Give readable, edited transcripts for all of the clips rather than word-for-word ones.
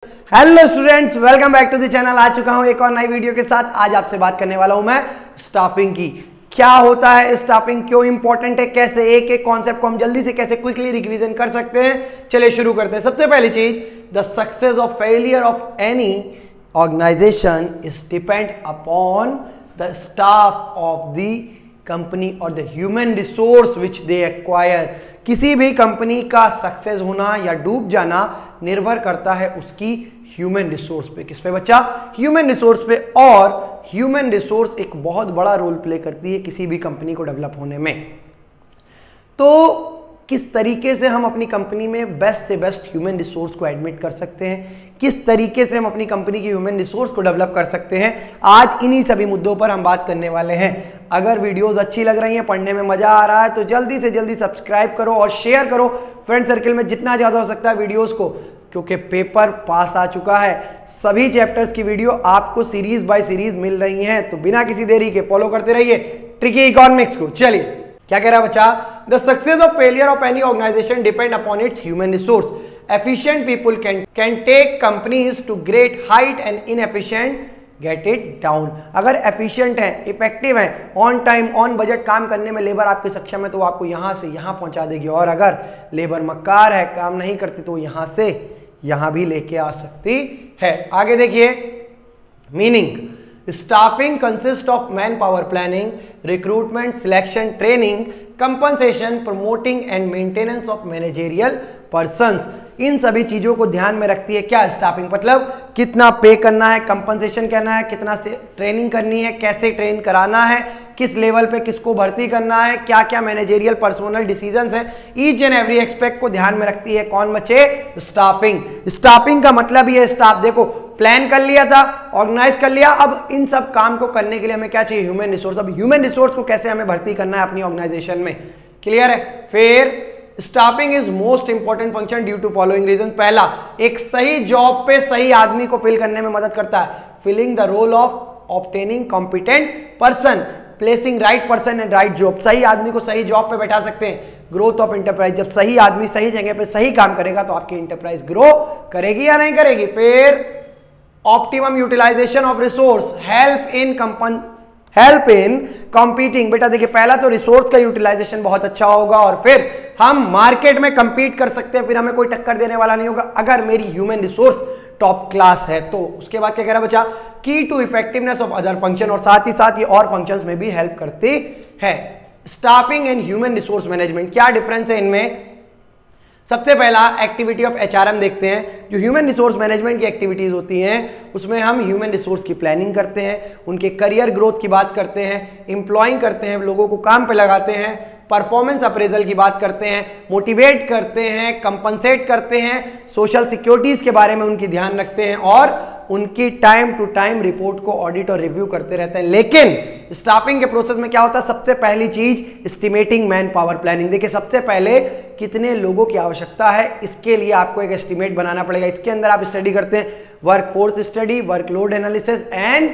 Hello students, welcome back to the channel. आ चुका हूं एक और नई वीडियो के साथ। आज आपसे बात करने वाला हूं मैं स्टाफिंग की। क्या होता है स्टाफिंग, क्यों इंपॉर्टेंट है, कैसे एक एक कॉन्सेप्ट को हम जल्दी से कैसे क्विकली रिवीजन कर सकते हैं। चलिए शुरू करते हैं। सबसे पहली चीज, द सक्सेस और failure of any organisation is depend upon the staff of the company और the human resource which they acquire. किसी भी कंपनी का सक्सेस होना या डूब जाना निर्भर करता है उसकी ह्यूमन रिसोर्स पे। किस पे बच्चा? ह्यूमन रिसोर्स पे। और ह्यूमन रिसोर्स एक बहुत बड़ा रोल प्ले करती है किसी भी कंपनी को डेवलप होने में। तो किस तरीके से हम अपनी कंपनी में बेस्ट से बेस्ट ह्यूमन रिसोर्स को एडमिट कर सकते हैं, किस तरीके से हम अपनी कंपनी की ह्यूमन रिसोर्स को डेवलप कर सकते हैं, आज इन्हीं सभी मुद्दों पर हम बात करने वाले हैं। अगर वीडियोस अच्छी लग रही हैं, पढ़ने में मजा आ रहा है, तो जल्दी से जल्दी सब्सक्राइब करो और शेयर करो फ्रेंड सर्किल में जितना ज्यादा हो सकता है वीडियोस को, क्योंकि पेपर पास आ चुका है। सभी चैप्टर्स की वीडियो आपको सीरीज बाय सीरीज मिल रही हैं, तो बिना किसी देरी के फॉलो करते रहिए ट्रिकी इकोनॉमिक्स को। चलिए क्या कह रहा है बच्चा? द सक्सेस और failure of any organisation depend upon its human resource. Efficient people can take companies to great height and inefficient get it down. अगर एफिशिएंट है, इफेक्टिव है, ऑन टाइम ऑन बजट काम करने में लेबर आपके सक्षम है, तो आपको यहां से यहां पहुंचा देगी। और अगर लेबर मक्कार है, काम नहीं करती, तो यहां से यहां भी लेके आ सकती है। आगे देखिए meaning. Staffing consists of manpower planning, recruitment, selection, training, compensation, promoting and maintenance of managerial persons। इन सभी चीजों को ध्यान में रखती है क्या स्टाफिंग? मतलब कितना पे करना है, कंपनसेशन करना है, कितना से ट्रेनिंग करनी है, कैसे ट्रेन कराना है, किस लेवल पे किसको भर्ती करना है, क्या क्या मैनेजेरियल पर्सनल डिसीजंस है, ईच एंड एवरी एक्सपेक्ट को ध्यान में रखती है कौन बच्चे? स्टाफिंग। स्टाफिंग का मतलब ये स्टाफ, देखो प्लान कर लिया था, ऑर्गेनाइज कर लिया, अब इन सब काम को करने के लिए हमें क्या चाहिए? Human resource. अब ह्यूमन रिसोर्स को कैसे हमें भर्ती करना है अपनी ऑर्गेनाइजेशन में, क्लियर है? फिर staffing is most important function due to following reason. पहला, एक सही जॉब पे सही आदमी को फिल करने में मदद करता है। Filling the role of obtaining competent person, placing right person and right job. सही आदमी को सही जॉब पे बैठा सकते हैं। ग्रोथ ऑफ इंटरप्राइज, जब सही आदमी सही जगह पे सही काम करेगा तो आपकी इंटरप्राइज ग्रो करेगी या नहीं करेगी। फिर optimum utilisation of resource, help in competing. बेटा देखिए, पहला तो रिसोर्स का यूटिलाइजेशन बहुत अच्छा होगा और फिर हम मार्केट में कंपीट कर सकते हैं, फिर हमें कोई टक्कर देने वाला नहीं होगा अगर मेरी ह्यूमन रिसोर्स टॉप क्लास है तो। उसके बाद क्या कह रहा बच्चा? Key to effectiveness of other function, और साथ ही साथ ये और फंक्शंस में भी हेल्प करती है। Staffing and human resource management, क्या डिफरेंस है इनमें? सबसे पहला एक्टिविटी ऑफ एचआरएम देखते हैं। जो ह्यूमन रिसोर्स मैनेजमेंट की एक्टिविटीज होती हैं उसमें हम ह्यूमन रिसोर्स की प्लानिंग करते हैं, उनके करियर ग्रोथ की बात करते हैं, एम्प्लॉइंग करते हैं, लोगों को काम पे लगाते हैं, परफॉर्मेंस अप्रेजल की बात करते हैं, मोटिवेट करते हैं, कंपनसेट करते हैं, सोशल सिक्योरिटीज के बारे में उनकी ध्यान रखते हैं और उनकी टाइम टू टाइम रिपोर्ट को ऑडिट और रिव्यू करते रहते हैं। लेकिन स्टाफिंग के प्रोसेस में क्या होता है? सबसे पहली चीज एस्टिमेटिंग मैन पावर प्लानिंग। देखिए, सबसे पहले कितने लोगों की आवश्यकता है इसके लिए आपको एक एस्टिमेट बनाना पड़ेगा। इसके अंदर आप स्टडी करते हैं workforce study, workload analysis and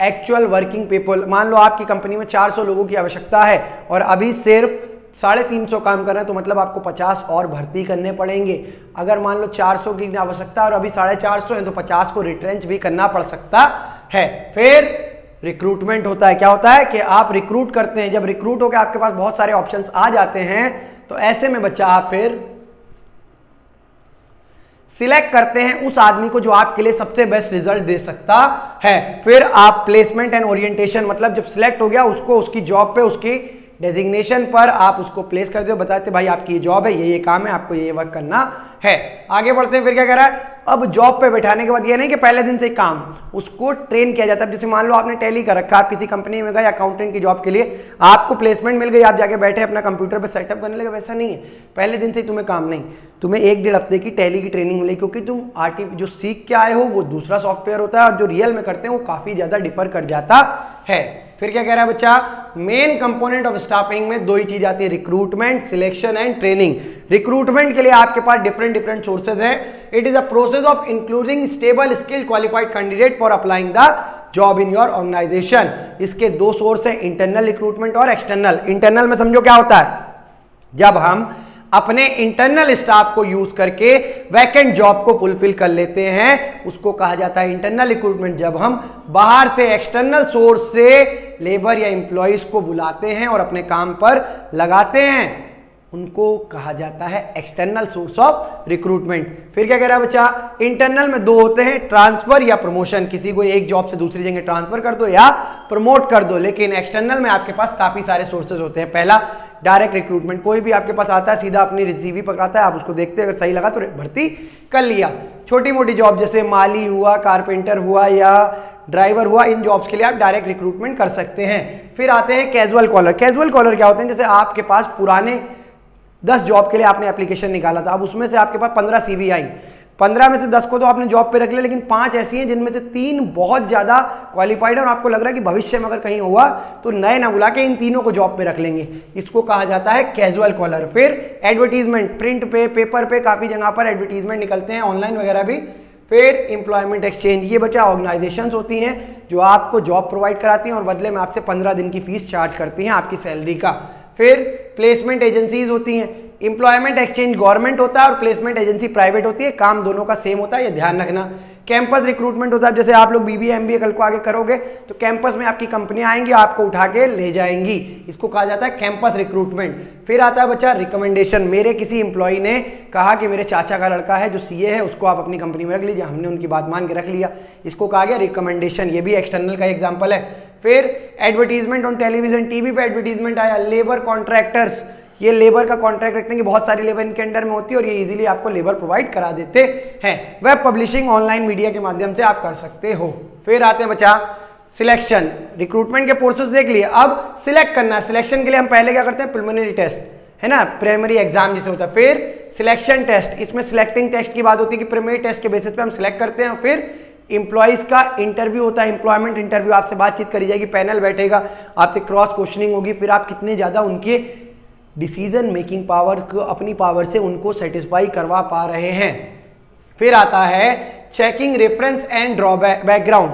actual working people. मान लो आपकी कंपनी में 400 लोगों की आवश्यकता है और अभी सिर्फ 350 काम कर रहे हैं, तो मतलब आपको 50 और भर्ती करने पड़ेंगे। अगर मान लो 400 की आवश्यकता और अभी 450 है, तो 50 को रिट्रेंच भी करना पड़ सकता है। फिर रिक्रूटमेंट होता है। क्या होता है कि आप रिक्रूट करते हैं। जब रिक्रूट होकर आपके पास बहुत सारे ऑप्शंस आ जाते हैं, तो ऐसे में बच्चा आप फिर सिलेक्ट करते हैं उस आदमी को जो आपके लिए सबसे बेस्ट रिजल्ट दे सकता है। फिर आप प्लेसमेंट एंड ओरिएंटेशन, मतलब जब सिलेक्ट हो गया उसको उसकी जॉब पे उसकी डेजिग्नेशन पर आप उसको प्लेस करते हो, बताते भाई आपकी ये जॉब है, ये काम है, आपको ये वर्क करना है। आगे बढ़ते हैं। फिर क्या कह रहा है? अब जॉब पे बैठाने के बाद ये नहीं कि पहले दिन से काम, उसको ट्रेन किया जाता है। जैसे मान लो आपने टैली कर रखा, आप किसी कंपनी में गए अकाउंटेंट की जॉब के लिए, आपको प्लेसमेंट मिल गई, आप जाके बैठे अपना कंप्यूटर पे सेटअप करने लगे। वैसा नहीं है, पहले दिन से तुम्हें काम नहीं, तुम्हें 1-1.5 हफ्ते की टैली की ट्रेनिंग मिली, क्योंकि तुम जो सीख के आए हो वो दूसरा सॉफ्टवेयर होता है और जो रियल में करते हैं वो काफी ज्यादा डिफर कर जाता है। फिर क्या कह रहा है बच्चा? मेन कंपोनेंट ऑफ स्टाफिंग में 2 ही चीज आती है, recruitment, selection and training. Recruitment के लिए आपके पास डिफरेंट सोर्सेज हैं। It is a process of including stable skilled qualified candidate for applying the job in your organisation. इसके 2 सोर्स हैं, इंटरनल रिक्रूटमेंट और एक्सटर्नल। इंटरनल में समझो क्या होता है? जब हम अपने इंटरनल स्टाफ को यूज करके वैकेंट जॉब को फुलफिल कर लेते हैं, उसको कहा जाता है इंटरनल रिक्रूटमेंट। जब हम बाहर से एक्सटर्नल सोर्स से लेबर या एम्प्लॉइज को बुलाते हैं और अपने काम पर लगाते हैं, उनको कहा जाता है एक्सटर्नल सोर्स ऑफ रिक्रूटमेंट। फिर क्या कह रहा है बच्चा, इंटरनल में दो होते हैं, ट्रांसफर या प्रमोशन। किसी को एक जॉब से दूसरी जगह ट्रांसफर कर दो या प्रमोट कर दो। लेकिन एक्सटर्नल में आपके पास काफी सारे सोर्सेज होते हैं। पहला डायरेक्ट रिक्रूटमेंट, कोई भी आपके पास आता है सीधा अपनी रिसीवी पकड़ाता है, आप उसको देखते हैं, अगर सही लगा तो भर्ती कर लिया। छोटी मोटी जॉब जैसे माली हुआ, कारपेंटर हुआ या ड्राइवर हुआ, इन जॉब्स के लिए आप डायरेक्ट रिक्रूटमेंट कर सकते हैं। फिर आते हैं कैजुअल कॉलर। कैजुअल कॉलर क्या होते हैं, जैसे आपके पास पुराने 10 जॉब के लिए आपने एप्लीकेशन निकाला था, अब उसमें से आपके पास 15 सीवी आई, 15 में से 10 को तो आपने जॉब पे रख लिया, लेकिन 5 ऐसी हैं जिनमें से 3 बहुत ज्यादा क्वालिफाइड है और आपको लग रहा है कि भविष्य में अगर कहीं हुआ तो नए ना बुला के इन तीनों को जॉब पे रख लेंगे, इसको कहा जाता है कैजुअल कॉलर। फिर एडवर्टीजमेंट, प्रिंट पे, पेपर पे, काफी जगह पर एडवर्टीजमेंट निकलते हैं, ऑनलाइन वगैरह भी। फिर एम्प्लॉयमेंट एक्सचेंज, ये बच्चा ऑर्गेनाइजेशंस होती हैं जो आपको जॉब प्रोवाइड कराती हैं और बदले में आपसे 15 दिन की फीस चार्ज करती हैं आपकी सैलरी का। फिर प्लेसमेंट एजेंसीज होती हैं। एम्प्लॉयमेंट एक्सचेंज गवर्नमेंट होता है और प्लेसमेंट एजेंसी प्राइवेट होती है, काम दोनों का सेम होता है, ये ध्यान रखना। कैंपस रिक्रूटमेंट होता है, जैसे आप लोग बीबीए एमबीए कल को आगे करोगे तो कैंपस में आपकी कंपनियां आएंगी, आपको उठा के ले जाएंगी, इसको कहा जाता है कैंपस रिक्रूटमेंट। फिर आता है बच्चा रिकमेंडेशन। मेरे किसी एम्प्लॉय ने कहा कि मेरे चाचा का लड़का है जो सीए है, उसको आप अपनी कंपनी में रख लीजिए, हमने उनकी बात मान के रख लिया, इसको कहा गया रिकमेंडेशन, ये भी एक्सटर्नल का एग्जाम्पल है। फिर एडवर्टीजमेंट ऑन टेलीविजन, टीवी पे एडवर्टीजमेंट आया। लेबर कॉन्ट्रैक्टर्स, ये लेबर का कॉन्ट्रैक्ट रखते हैं कि बहुत सारी लेबर इनके अंडर में होती है और ये इजीली आपको लेबर प्रोवाइड करा देते हैं। वेब पब्लिशिंग, ऑनलाइन मीडिया के माध्यम से आप कर सकते हो। फिर आते हैं बच्चा सिलेक्शन। रिक्रूटमेंट के प्रोसेस देख लिए, अब सिलेक्ट करना है। सिलेक्शन के लिए हम पहले क्या करते हैं, प्रिलिमिनरी टेस्ट है ना, प्राइमरी एग्जाम जैसे होता है। फिर सिलेक्शन टेस्ट, इसमें सिलेक्टिंग टेस्ट की बात होती है कि प्राइमरी टेस्ट के बेसिस पे हम सिलेक्ट करते हैं। फिर इंप्लॉइज का इंटरव्यू होता है, एम्प्लॉयमेंट इंटरव्यू, आपसे बातचीत करी जाएगी, पैनल बैठेगा, आपसे क्रॉस क्वेश्चनिंग होगी, फिर आप कितने ज्यादा उनके डिसीजन मेकिंग पावर को अपनी पावर से उनको सेटिस्फाई करवा पा रहे हैं। फिर आता है checking reference and drawback background.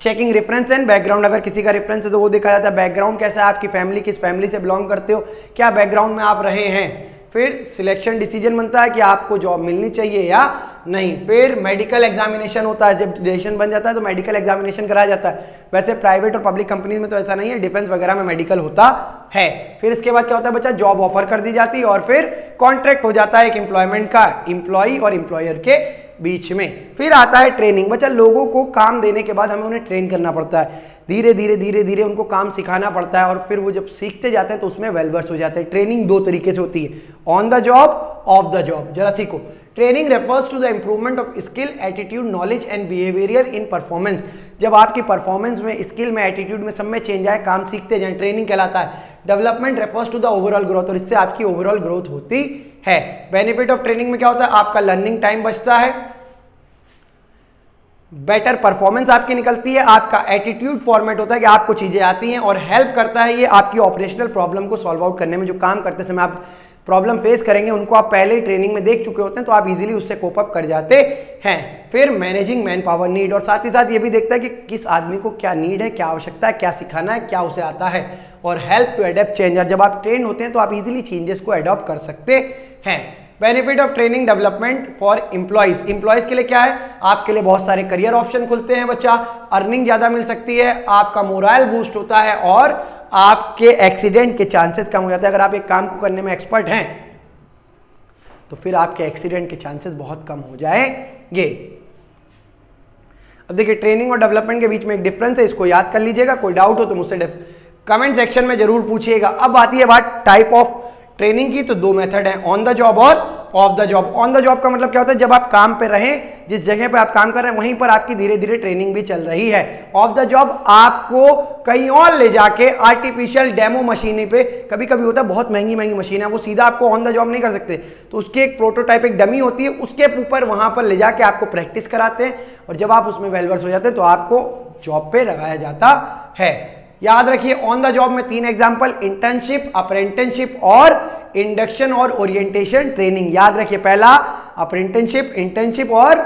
Checking reference and background, अगर किसी का रेफरेंस है तो वो देखा जाता है, बैकग्राउंड कैसा है, आपकी फैमिली किस फैमिली से बिलोंग करते हो, क्या बैकग्राउंड में आप रहे हैं। फिर सिलेक्शन डिसीजन बनता है कि आपको जॉब मिलनी चाहिए या नहीं। फिर मेडिकल एग्जामिनेशन होता है, जब डिसीजन बन जाता है तो मेडिकल एग्जामिनेशन कराया जाता है। वैसे प्राइवेट और पब्लिक कंपनीज में तो ऐसा नहीं है, डिफेंस वगैरह में मेडिकल होता है। फिर इसके बाद क्या होता है बच्चा, जॉब ऑफर कर दी जाती है और फिर कॉन्ट्रैक्ट हो जाता है एक एम्प्लॉयमेंट का एम्प्लॉय और एम्प्लॉयर के बीच में। फिर आता है ट्रेनिंग। बच्चा लोगों को काम देने के बाद हमें उन्हें ट्रेन करना पड़ता है, धीरे धीरे उनको काम सिखाना पड़ता है और फिर वो जब सीखते जाते हैं तो उसमें वेलवर्स हो जाते हैं। ट्रेनिंग दो तरीके से होती है, on the job, off the job. जरा सीखो। Training refers to the improvement of skill, attitude, knowledge and behaviour in performance. जब आपकी परफॉर्मेंस में, स्किल में, एटीट्यूड में, सब में चेंज आए, काम सीखते जाए, ट्रेनिंग कहलाता है। Development refers to the overall growth, और इससे आपकी ओवरऑल ग्रोथ होती है। बेनिफिट ऑफ ट्रेनिंग में क्या होता है, आपका लर्निंग टाइम बचता है, बेटर परफॉर्मेंस आपकी निकलती है, आपका एटीट्यूड फॉर्मेट होता है कि आपको चीजें आती हैं, और हेल्प करता है ये आपकी ऑपरेशनल प्रॉब्लम को सॉल्व आउट करने में। जो काम करते समय आप प्रॉब्लम फेस करेंगे उनको आप पहले ही ट्रेनिंग में देख चुके होते हैं, तो आप इजीली उससे कोप अप कर जाते हैं। फिर मैनेजिंग मैन पावर नीड, और साथ ही साथ ये भी देखता है कि किस आदमी को क्या नीड है, क्या आवश्यकता है, क्या सिखाना है, क्या उसे आता है, और हेल्प टू एडेप्ट चेंज। जब आप ट्रेन होते हैं तो आप इजीली चेंजेस को एडॉप्ट कर सकते हैं। Benefit of training development for employees. Employees के लिए क्या है, आपके लिए बहुत सारे करियर ऑप्शन खुलते हैं बच्चा, अर्निंग ज्यादा मिल सकती है, आपका मोरल बूस्ट होता है और आपके एक्सीडेंट के चांसेस कम हो जाते हैं। अगर आप एक काम को करने में एक्सपर्ट हैं तो फिर आपके एक्सीडेंट के चांसेस बहुत कम हो जाएंगे। अब देखिए ट्रेनिंग और डेवलपमेंट के बीच में एक डिफरेंस है, इसको याद कर लीजिएगा। कोई डाउट हो तो मुझसे कमेंट सेक्शन में जरूर पूछिएगा। अब आती है बात टाइप ऑफ ट्रेनिंग की, तो दो मेथड है, ऑन द जॉब और of the job. On the job का मतलब क्या होता है, जब आप काम पे रहें, जिस जगह पे आप काम कर रहे हैं वहीं पर आपकी धीरे धीरे ट्रेनिंग भी चल रही है। ऑफ द जॉब आपको कहीं और ले जाके आर्टिफिशियल डेमो मशीन पे, कभी कभी होता है बहुत महंगी महंगी मशीन है, वो सीधा आपको ऑन द जॉब नहीं कर सकते, तो उसकी एक प्रोटोटाइप, एक डमी होती है, उसके ऊपर वहां पर ले जाके आपको प्रैक्टिस कराते हैं, और जब आप उसमें वेलवर्स हो जाते हैं तो आपको जॉब पे लगाया जाता है। याद रखिए ऑन द जॉब में 3 एग्जांपल, इंटर्नशिप, अप्रेंटिसशिप और इंडक्शन और ओरिएंटेशन ट्रेनिंग। याद रखिए पहला अप्रेंटिसशिप, इंटर्नशिप और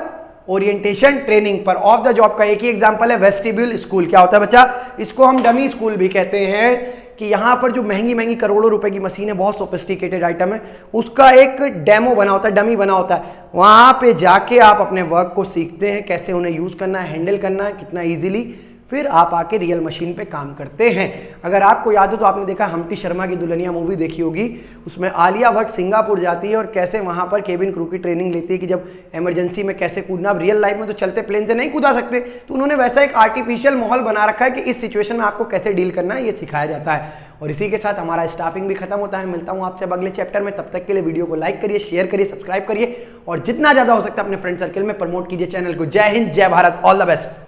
ओरिएंटेशन ट्रेनिंग पर। ऑफ द जॉब का एक ही एग्जांपल है वेस्टिब्यूल स्कूल। क्या होता है बच्चा, इसको हम डमी स्कूल भी कहते हैं, कि यहाँ पर जो महंगी महंगी करोड़ों रुपए की मशीन है, बहुत सोफिस्टिकेटेड आइटम है, उसका एक डेमो बना होता है, डमी बना होता है। वहाँ पे जाके आप अपने वर्क को सीखते हैं, कैसे उन्हें यूज़ करना है, हैंडल करना है, कितना ईजिली, फिर आप आके रियल मशीन पे काम करते हैं। अगर आपको याद हो तो आपने देखा हम्टी शर्मा की दुल्हनिया मूवी देखी होगी, उसमें आलिया भट्ट सिंगापुर जाती है और कैसे वहाँ पर केबिन क्रू की ट्रेनिंग लेती है कि जब इमरजेंसी में कैसे कूदना। अब रियल लाइफ में तो चलते प्लेन से नहीं कूदा सकते, तो उन्होंने वैसा एक आर्टिफिशियल माहौल बना रखा है कि इस सिचुएशन में आपको कैसे डील करना है, ये सिखाया जाता है। और इसी के साथ हमारा स्टाफिंग भी खत्म होता है। मिलता हूँ आपसे अगले चैप्टर में, तब तक के लिए वीडियो को लाइक करिए, शेयर करिए, सब्सक्राइब करिए और जितना ज़्यादा हो सकता है अपने फ्रेंड सर्कल में प्रमोट कीजिए चैनल को। जय हिंद, जय भारत, ऑल द बेस्ट।